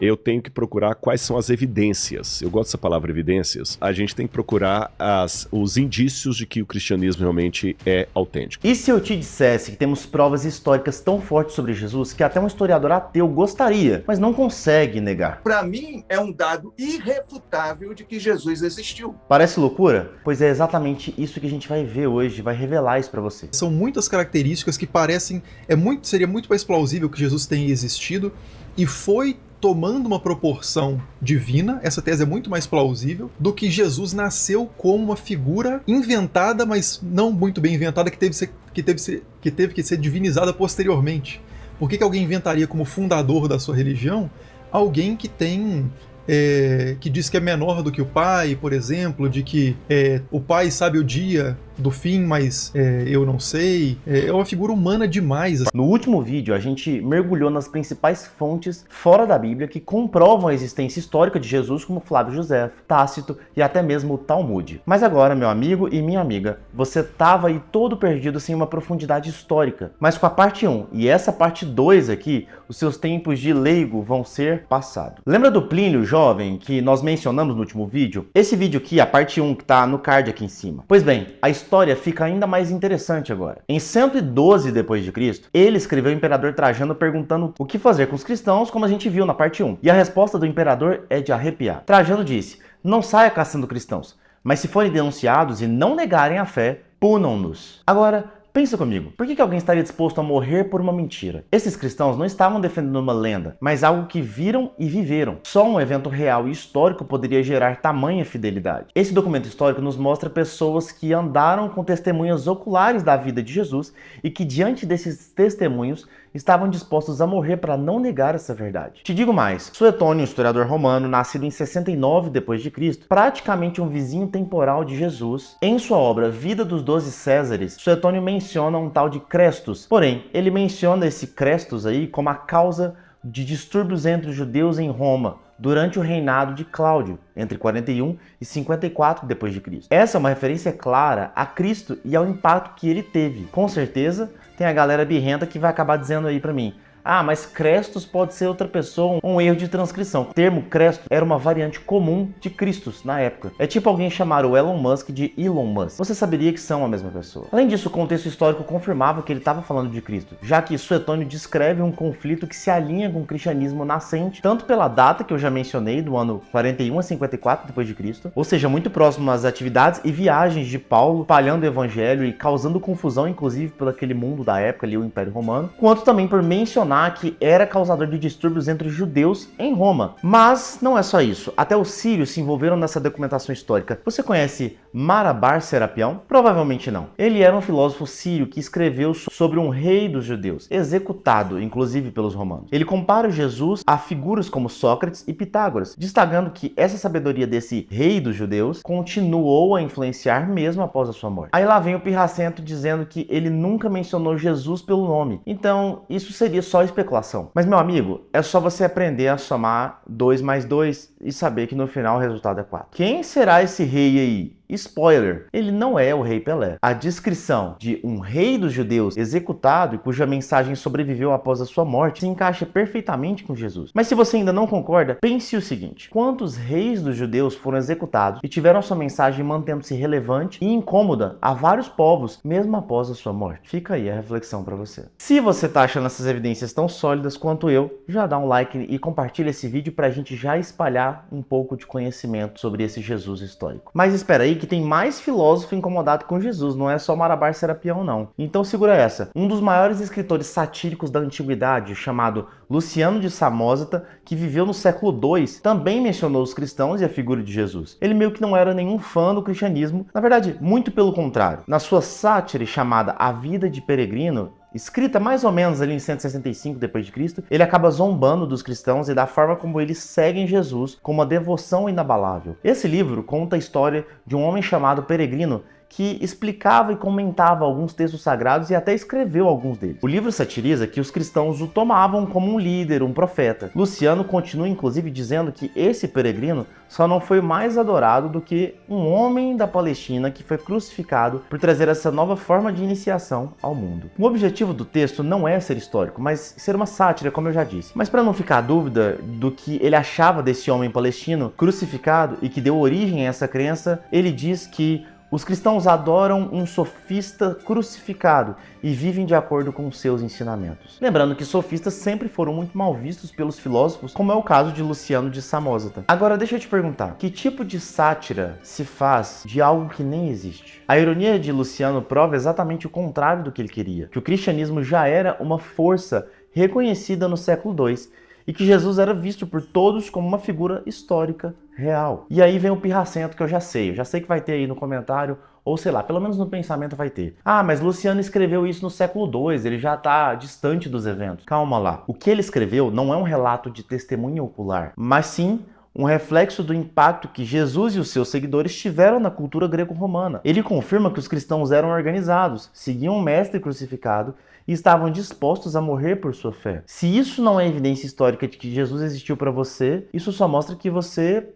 eu tenho que procurar quais são as evidências. Eu gosto dessa palavra evidências. A gente tem que procurar os indícios de que o cristianismo realmente é autêntico. E se eu te dissesse que temos provas históricas tão fortes sobre Jesus que até um historiador ateu gostaria, mas não consegue negar? Para mim, é um dado irrefutável de que Jesus existiu. Parece loucura? Pois é exatamente isso que a gente vai ver hoje, vai revelar isso para você. São muitas características que parecem... seria muito mais plausível que Jesus tenha existido e foi tomando uma proporção divina, essa tese é muito mais plausível, do que Jesus nasceu como uma figura inventada, mas não muito bem inventada, que teve que ser divinizada posteriormente. Por que alguém inventaria como fundador da sua religião alguém que tem... que diz que é menor do que o pai, por exemplo, de que o pai sabe o dia do fim, mas eu não sei. É uma figura humana demais. No último vídeo, a gente mergulhou nas principais fontes fora da Bíblia que comprovam a existência histórica de Jesus, como Flávio Josefo, Tácito e até mesmo o Talmud. Mas agora, meu amigo e minha amiga, você tava aí todo perdido sem uma profundidade histórica. Mas com a parte 1 e essa parte 2 aqui, os seus tempos de leigo vão ser passados. Lembra do Plínio jovem que nós mencionamos no último vídeo? Esse vídeo aqui, a parte 1, que tá no card aqui em cima. Pois bem, a história fica ainda mais interessante agora. Em 112 d.C., ele escreveu ao imperador Trajano perguntando o que fazer com os cristãos, como a gente viu na parte 1. E a resposta do imperador é de arrepiar. Trajano disse: não saia caçando cristãos, mas se forem denunciados e não negarem a fé, punam-nos. Agora, pensa comigo, por que alguém estaria disposto a morrer por uma mentira? Esses cristãos não estavam defendendo uma lenda, mas algo que viram e viveram. Só um evento real e histórico poderia gerar tamanha fidelidade. Esse documento histórico nos mostra pessoas que andaram com testemunhas oculares da vida de Jesus e que, diante desses testemunhos, estavam dispostos a morrer para não negar essa verdade. Te digo mais, Suetônio, um historiador romano, nascido em 69 d.C., praticamente um vizinho temporal de Jesus, em sua obra Vida dos 12 Césares, Suetônio menciona um tal de Crestus. Porém, ele menciona esse Crestus aí como a causa de distúrbios entre os judeus em Roma, durante o reinado de Cláudio, entre 41 e 54 d.C. Essa é uma referência clara a Cristo e ao impacto que ele teve. Com certeza, tem a galera birrenta que vai acabar dizendo aí pra mim: ah, mas Crestus pode ser outra pessoa, um erro de transcrição. O termo Crestus era uma variante comum de Christus na época. É tipo alguém chamar o Elon Musk de Elon Musk. Você saberia que são a mesma pessoa. Além disso, o contexto histórico confirmava que ele estava falando de Cristo, já que Suetônio descreve um conflito que se alinha com o cristianismo nascente, tanto pela data que eu já mencionei, do ano 41 a 54 d.C., ou seja, muito próximo às atividades e viagens de Paulo, espalhando o evangelho e causando confusão, inclusive, por aquele mundo da época ali, o Império Romano, quanto também por mencionar que era causador de distúrbios entre os judeus em Roma. Mas não é só isso. Até os sírios se envolveram nessa documentação histórica. Você conhece Marabar Serapião? Provavelmente não. Ele era um filósofo sírio que escreveu sobre um rei dos judeus, executado, inclusive, pelos romanos. Ele compara Jesus a figuras como Sócrates e Pitágoras, destacando que essa sabedoria desse rei dos judeus continuou a influenciar mesmo após a sua morte. Aí lá vem o Pirracento dizendo que ele nunca mencionou Jesus pelo nome. Então, isso seria só especulação. Mas, meu amigo, é só você aprender a somar 2 mais 2 e saber que no final o resultado é 4. Quem será esse rei aí? Spoiler, ele não é o rei Pelé. A descrição de um rei dos judeus executado e cuja mensagem sobreviveu após a sua morte se encaixa perfeitamente com Jesus. Mas se você ainda não concorda, pense o seguinte: quantos reis dos judeus foram executados e tiveram sua mensagem mantendo-se relevante e incômoda a vários povos, mesmo após a sua morte? Fica aí a reflexão para você. Se você tá achando essas evidências tão sólidas quanto eu, já dá um like e compartilha esse vídeo pra gente já espalhar um pouco de conhecimento sobre esse Jesus histórico. Mas espera aí que tem mais filósofo incomodado com Jesus, não é só Marabar Serapião não. Então segura essa. Um dos maiores escritores satíricos da antiguidade, chamado Luciano de Samosata, que viveu no século II, também mencionou os cristãos e a figura de Jesus. Ele meio que não era nenhum fã do cristianismo, na verdade, muito pelo contrário. Na sua sátira chamada A Vida de Peregrino, escrita mais ou menos ali em 165 d.C., ele acaba zombando dos cristãos e da forma como eles seguem Jesus com uma devoção inabalável. Esse livro conta a história de um homem chamado Peregrino que explicava e comentava alguns textos sagrados e até escreveu alguns deles. O livro satiriza que os cristãos o tomavam como um líder, um profeta. Luciano continua inclusive dizendo que esse peregrino só não foi mais adorado do que um homem da Palestina que foi crucificado por trazer essa nova forma de iniciação ao mundo. O objetivo do texto não é ser histórico, mas ser uma sátira, como eu já disse. Mas para não ficar dúvida do que ele achava desse homem palestino crucificado e que deu origem a essa crença, ele diz que os cristãos adoram um sofista crucificado e vivem de acordo com seus ensinamentos. Lembrando que sofistas sempre foram muito mal vistos pelos filósofos, como é o caso de Luciano de Samosata. Agora deixa eu te perguntar, que tipo de sátira se faz de algo que nem existe? A ironia de Luciano prova exatamente o contrário do que ele queria, que o cristianismo já era uma força reconhecida no século II, e que Jesus era visto por todos como uma figura histórica real. E aí vem o pirracento que eu já sei que vai ter aí no comentário, ou sei lá, pelo menos no pensamento vai ter. Ah, mas Luciano escreveu isso no século II, ele já está distante dos eventos. Calma lá, o que ele escreveu não é um relato de testemunha ocular, mas sim um reflexo do impacto que Jesus e os seus seguidores tiveram na cultura greco-romana. Ele confirma que os cristãos eram organizados, seguiam um mestre crucificado e estavam dispostos a morrer por sua fé. Se isso não é evidência histórica de que Jesus existiu para você, isso só mostra que você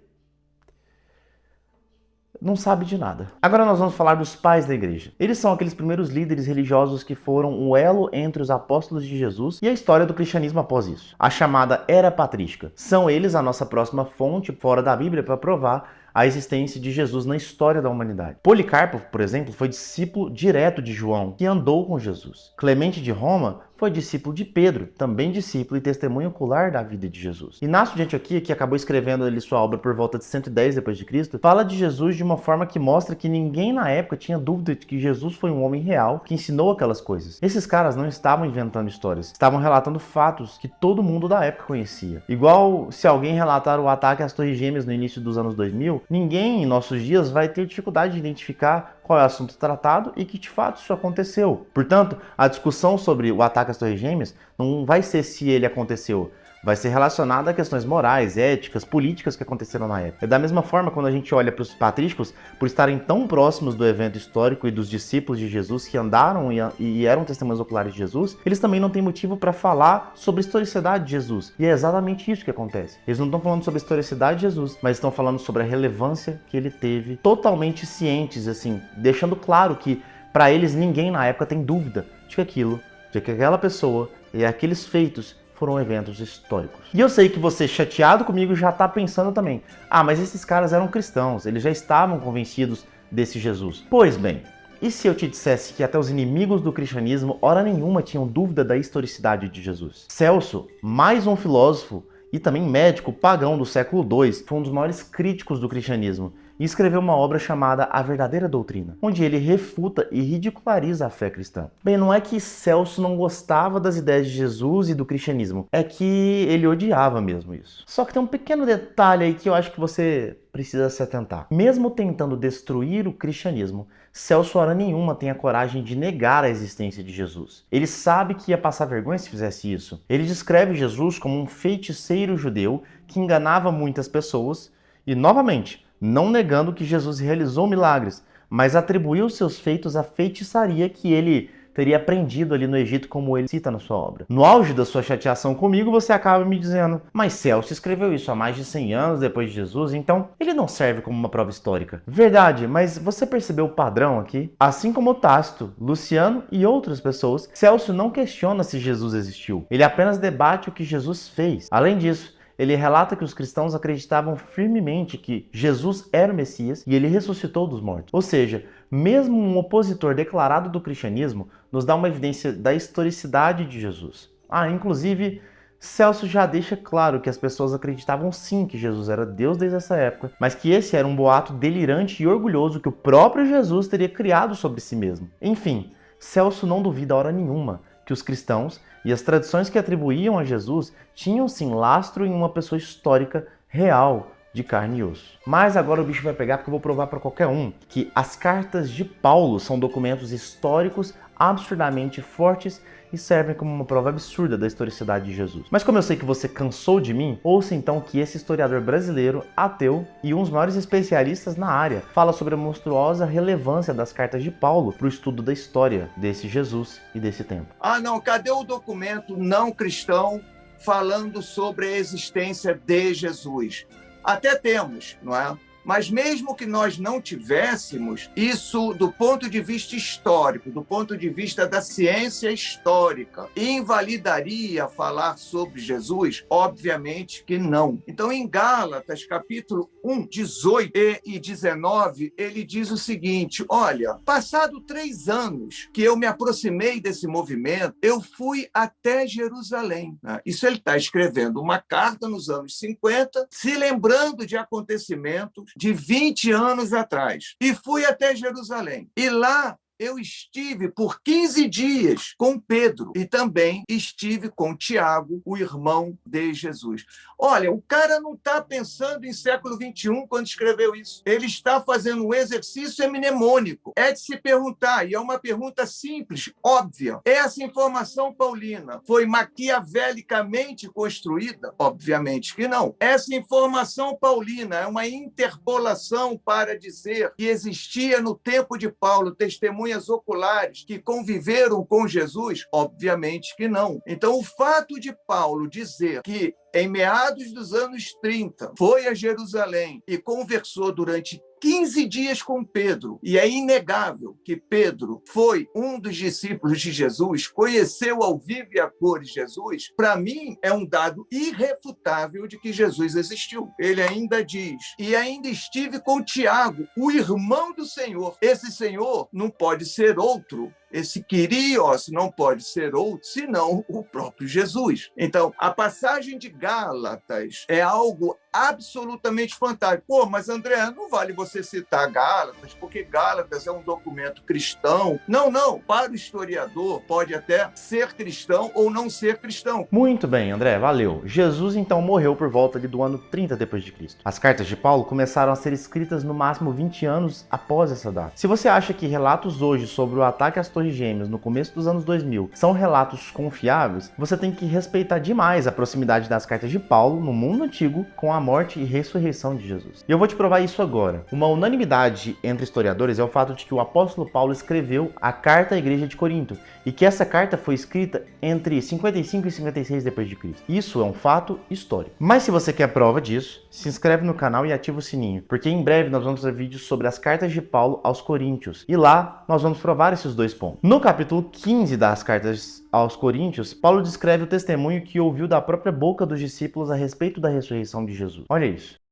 não sabe de nada. Agora nós vamos falar dos pais da igreja. Eles são aqueles primeiros líderes religiosos que foram o elo entre os apóstolos de Jesus e a história do cristianismo após isso. A chamada Era Patrística. São eles a nossa próxima fonte fora da Bíblia para provar a existência de Jesus na história da humanidade. Policarpo, por exemplo, foi discípulo direto de João, que andou com Jesus. Clemente de Roma foi discípulo de Pedro, também discípulo e testemunho ocular da vida de Jesus. Inácio de Antioquia, que acabou escrevendo ali sua obra por volta de 110 d.C., fala de Jesus de uma forma que mostra que ninguém na época tinha dúvida de que Jesus foi um homem real que ensinou aquelas coisas. Esses caras não estavam inventando histórias, estavam relatando fatos que todo mundo da época conhecia. Igual se alguém relatar o ataque às Torres Gêmeas no início dos anos 2000, ninguém em nossos dias vai ter dificuldade de identificar qual é o assunto tratado e que de fato isso aconteceu. Portanto, a discussão sobre o ataque às Torres Gêmeas não vai ser se ele aconteceu, vai ser relacionada a questões morais, éticas, políticas que aconteceram na época. Da mesma forma, quando a gente olha para os patrísticos, por estarem tão próximos do evento histórico e dos discípulos de Jesus que andaram e eram testemunhas oculares de Jesus, eles também não têm motivo para falar sobre a historicidade de Jesus. E é exatamente isso que acontece. Eles não estão falando sobre a historicidade de Jesus, mas estão falando sobre a relevância que ele teve, totalmente cientes, assim, deixando claro que para eles ninguém na época tem dúvida de que aquela pessoa e aqueles feitos foram eventos históricos. E eu sei que você, chateado comigo, já está pensando também, mas esses caras eram cristãos, eles já estavam convencidos desse Jesus. Pois bem, e se eu te dissesse que até os inimigos do cristianismo, hora nenhuma, tinham dúvida da historicidade de Jesus? Celso, mais um filósofo e também médico pagão do século II, foi um dos maiores críticos do cristianismo e escreveu uma obra chamada A Verdadeira Doutrina, onde ele refuta e ridiculariza a fé cristã. Bem, não é que Celso não gostava das ideias de Jesus e do cristianismo, é que ele odiava mesmo isso. Só que tem um pequeno detalhe aí que eu acho que você precisa se atentar. Mesmo tentando destruir o cristianismo, Celso hora nenhuma tem a coragem de negar a existência de Jesus. Ele sabe que ia passar vergonha se fizesse isso. Ele descreve Jesus como um feiticeiro judeu que enganava muitas pessoas e, novamente, não negando que Jesus realizou milagres, mas atribuiu seus feitos à feitiçaria que ele teria aprendido ali no Egito, como ele cita na sua obra. No auge da sua chateação comigo, você acaba me dizendo, mas Celso escreveu isso há mais de 100 anos depois de Jesus, então ele não serve como uma prova histórica. Verdade, mas você percebeu o padrão aqui? Assim como Tácito, Luciano e outras pessoas, Celso não questiona se Jesus existiu. Ele apenas debate o que Jesus fez. Além disso, ele relata que os cristãos acreditavam firmemente que Jesus era o Messias e ele ressuscitou dos mortos. Ou seja, mesmo um opositor declarado do cristianismo nos dá uma evidência da historicidade de Jesus. Inclusive, Celso já deixa claro que as pessoas acreditavam sim que Jesus era Deus desde essa época, mas que esse era um boato delirante e orgulhoso que o próprio Jesus teria criado sobre si mesmo. Enfim, Celso não duvida hora nenhuma que os cristãos e as tradições que atribuíam a Jesus tinham sim lastro em uma pessoa histórica real, de carne e osso. Mas agora o bicho vai pegar porque eu vou provar para qualquer um que as cartas de Paulo são documentos históricos absurdamente fortes e servem como uma prova absurda da historicidade de Jesus. Mas como eu sei que você cansou de mim, ouça então que esse historiador brasileiro, ateu e um dos maiores especialistas na área, fala sobre a monstruosa relevância das cartas de Paulo para o estudo da história desse Jesus e desse tempo. Ah, não, cadê o documento não cristão falando sobre a existência de Jesus? Até temos, não é? Mas mesmo que nós não tivéssemos, isso do ponto de vista histórico, do ponto de vista da ciência histórica, invalidaria falar sobre Jesus? Obviamente que não. Então, em Gálatas, capítulo 1, 18 e 19, ele diz o seguinte: olha, passado 3 anos que eu me aproximei desse movimento, eu fui até Jerusalém. Isso ele está escrevendo uma carta nos anos 50, se lembrando de acontecimentos de 20 anos atrás. E fui até Jerusalém. E lá eu estive por 15 dias com Pedro e também estive com Tiago, o irmão de Jesus. Olha, o cara não está pensando em século XXI quando escreveu isso. Ele está fazendo um exercício mnemônico. É de se perguntar, e é uma pergunta simples, óbvia. Essa informação paulina foi maquiavelicamente construída? Obviamente que não. Essa informação paulina é uma interpolação para dizer que existia no tempo de Paulo testemunhas oculares que conviveram com Jesus? Obviamente que não. Então, o fato de Paulo dizer que em meados dos anos 30, foi a Jerusalém e conversou durante 15 dias com Pedro, e é inegável que Pedro foi um dos discípulos de Jesus, conheceu ao vivo e a cores Jesus, para mim é um dado irrefutável de que Jesus existiu. Ele ainda diz: e ainda estive com Tiago, o irmão do Senhor. Esse Senhor não pode ser outro, esse Kyrios não pode ser outro, senão o próprio Jesus. Então, a passagem de Gálatas é algo absolutamente fantástico. Pô, mas André, não vale você citar Gálatas, porque Gálatas é um documento cristão. Não. Para o historiador, pode até ser cristão ou não ser cristão. Muito bem, André, valeu. Jesus então morreu por volta do ano 30 d.C. As cartas de Paulo começaram a ser escritas no máximo 20 anos após essa data. Se você acha que relatos hoje sobre o ataque às Torres Gêmeas no começo dos anos 2000 são relatos confiáveis, você tem que respeitar demais a proximidade das cartas de Paulo no mundo antigo com a morte e ressurreição de Jesus. E eu vou te provar isso agora. Uma unanimidade entre historiadores é o fato de que o apóstolo Paulo escreveu a carta à igreja de Corinto e que essa carta foi escrita entre 55 e 56 d.C. Isso é um fato histórico. Mas se você quer prova disso, se inscreve no canal e ativa o sininho, porque em breve nós vamos fazer vídeos sobre as cartas de Paulo aos Coríntios e lá nós vamos provar esses 2 pontos. No capítulo 15 das cartas aos Coríntios, Paulo descreve o testemunho que ouviu da própria boca dos discípulos a respeito da ressurreição de Jesus. Olha isso.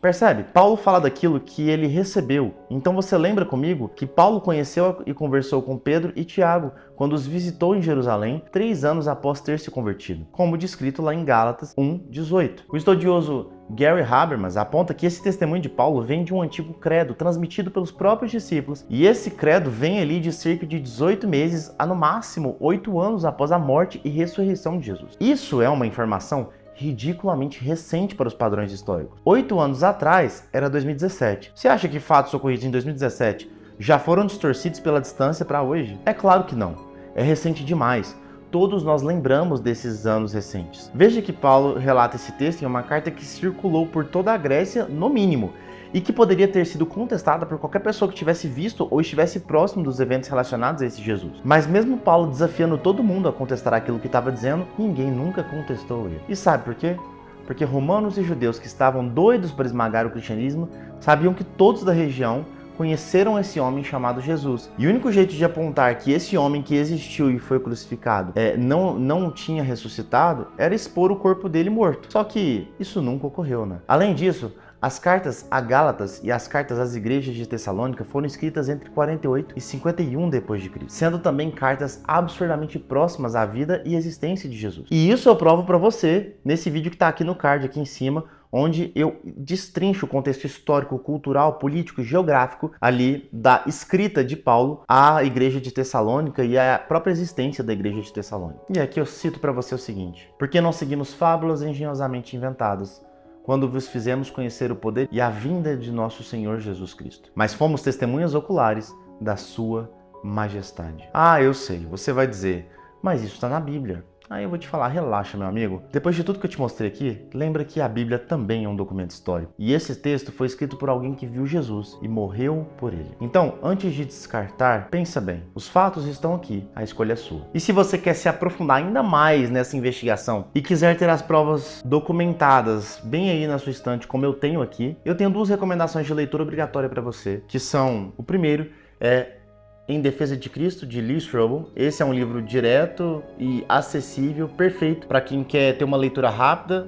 Percebe? Paulo fala daquilo que ele recebeu. Então você lembra comigo que Paulo conheceu e conversou com Pedro e Tiago quando os visitou em Jerusalém 3 anos após ter se convertido, como descrito lá em Gálatas 1:18. O estudioso Gary Habermas aponta que esse testemunho de Paulo vem de um antigo credo transmitido pelos próprios discípulos, e esse credo vem ali de cerca de 18 meses a no máximo 8 anos após a morte e ressurreição de Jesus. Isso é uma informação ridiculamente recente para os padrões históricos. 8 anos atrás era 2017. Você acha que fatos ocorridos em 2017 já foram distorcidos pela distância para hoje? É claro que não. É recente demais. Todos nós lembramos desses anos recentes. Veja que Paulo relata esse texto em uma carta que circulou por toda a Grécia, no mínimo, e que poderia ter sido contestada por qualquer pessoa que tivesse visto ou estivesse próximo dos eventos relacionados a esse Jesus. Mas mesmo Paulo desafiando todo mundo a contestar aquilo que estava dizendo, ninguém nunca contestou ele. E sabe por quê? Porque romanos e judeus que estavam doidos para esmagar o cristianismo sabiam que todos da região conheceram esse homem chamado Jesus. E o único jeito de apontar que esse homem que existiu e foi crucificado não tinha ressuscitado era expor o corpo dele morto. Só que isso nunca ocorreu, né? Além disso, as cartas a Gálatas e as cartas às igrejas de Tessalônica foram escritas entre 48 e 51 d.C., sendo também cartas absurdamente próximas à vida e existência de Jesus. E isso eu provo para você nesse vídeo que está aqui no card, aqui em cima, onde eu destrincho o contexto histórico, cultural, político, geográfico ali da escrita de Paulo à igreja de Tessalônica e à própria existência da igreja de Tessalônica. E aqui eu cito para você o seguinte: porque não seguimos fábulas engenhosamente inventadas, quando vos fizemos conhecer o poder e a vinda de nosso Senhor Jesus Cristo, mas fomos testemunhas oculares da sua majestade. Ah, eu sei, você vai dizer, mas isso está na Bíblia. Aí eu vou te falar, relaxa, meu amigo. Depois de tudo que eu te mostrei aqui, lembra que a Bíblia também é um documento histórico. E esse texto foi escrito por alguém que viu Jesus e morreu por ele. Então, antes de descartar, pensa bem. Os fatos estão aqui, a escolha é sua. E se você quer se aprofundar ainda mais nessa investigação e quiser ter as provas documentadas bem aí na sua estante, como eu tenho aqui, eu tenho 2 recomendações de leitura obrigatória para você, que são, o primeiro é Em Defesa de Cristo, de Lee Strobel. Esse é um livro direto e acessível, perfeito para quem quer ter uma leitura rápida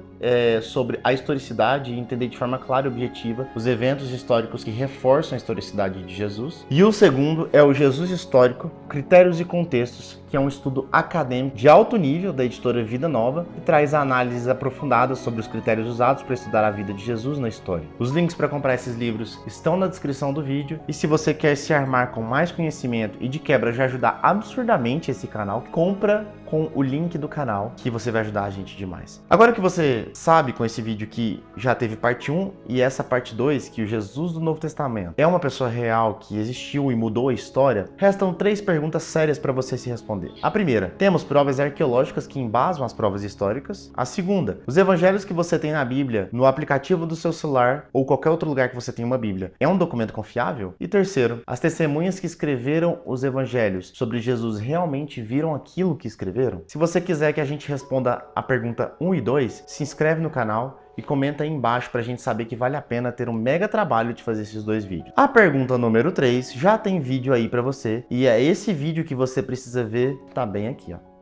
sobre a historicidade e entender de forma clara e objetiva os eventos históricos que reforçam a historicidade de Jesus. E o segundo é o Jesus Histórico, Critérios e Contextos, que é um estudo acadêmico de alto nível da editora Vida Nova, que traz análises aprofundadas sobre os critérios usados para estudar a vida de Jesus na história. Os links para comprar esses livros estão na descrição do vídeo, e se você quer se armar com mais conhecimento e de quebra já ajudar absurdamente esse canal, compra com o link do canal, que você vai ajudar a gente demais. Agora que você sabe com esse vídeo que já teve parte 1 e essa parte 2, que o Jesus do Novo Testamento é uma pessoa real que existiu e mudou a história, restam 3 perguntas sérias para você se responder. A primeira, temos provas arqueológicas que embasam as provas históricas? A segunda, os evangelhos que você tem na Bíblia, no aplicativo do seu celular ou qualquer outro lugar que você tenha uma Bíblia, é um documento confiável? E terceiro, as testemunhas que escreveram os evangelhos sobre Jesus realmente viram aquilo que escreveram? Se você quiser que a gente responda a pergunta 1 e 2, se inscreve no canal e comenta aí embaixo pra gente saber que vale a pena ter um mega trabalho de fazer esses 2 vídeos. A pergunta número 3 já tem vídeo aí pra você, e é esse vídeo que você precisa ver, tá bem aqui, ó.